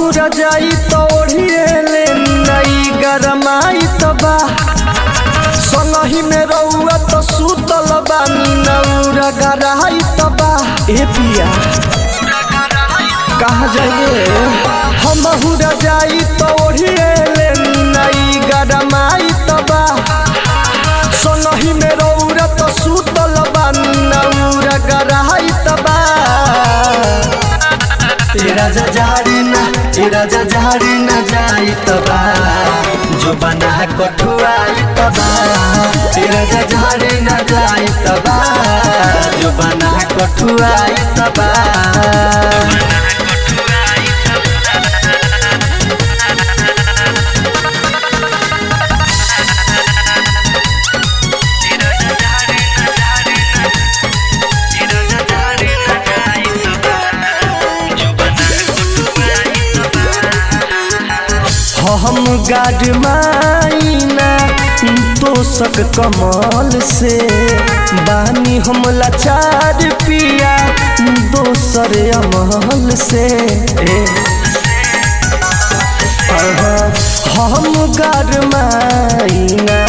रजाई तो ओढ़िएले नई गरमाई तबा संगही में रउआ तो सुतल बानी नौरा गराई तबा ए पिया कहाँ जाइए हम रजाई तो ओढ़िएले नई गरमाई तबा संगही में रउआ तो सुतल बानी नौरा गराई तबा तेरा जजारी न जाई तबा जो बना कठुआई तबा तेरा जजारी न जाई तबा जो बना कठुआई तबा हम गाड़माइना तोसक कमल से बानी हम लाचार पिया दोसर अमल से हम गाड़माइना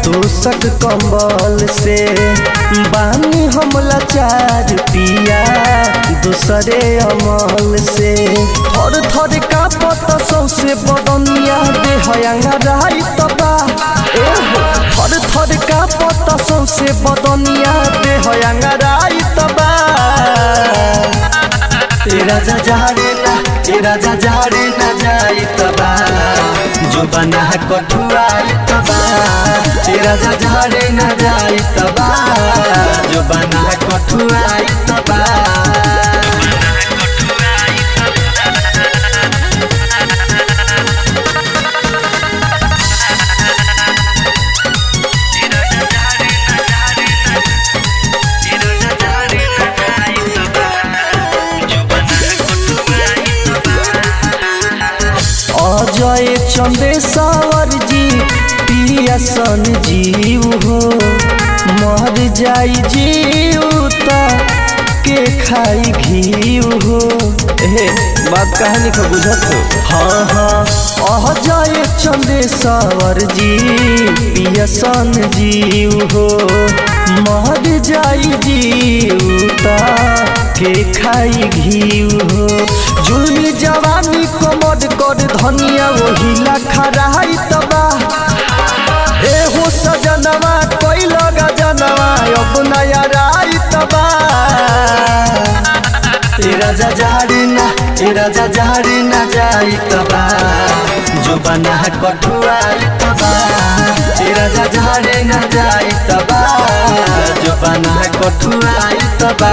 तोसक कमल से बानी हम लाचार पिया दूसरे अमल से थर थर का पता सौसे बदनिया देहयांगा रही तबा थर थर का पता सौसे बदनिया देहयांगा रही तबा तेरा जजारे न जाई तबा जो बना कठुआई तबा तेरा जजारे न जाई तबा जो बना कठुआई तबा अजय चंदेश्वर जी पिया सन जीव हो मर जाई जीव के खाई घीव हो बात कहानी का बुझत हो हाँ अजय चंदेश्वर जी पिया सन जीव हो मर जाई जीव के खाई घीव हो जुल्मी जवानी कमर कर धनिया वही लखराई तबा ए हो सजनवा कोई लगा जनवा अब नया राई तबा तेरा जजारी न जाई तबा जो बना कठुआई तबा तेरा जजारी न जाई तबा जो बना कठुआई तबा।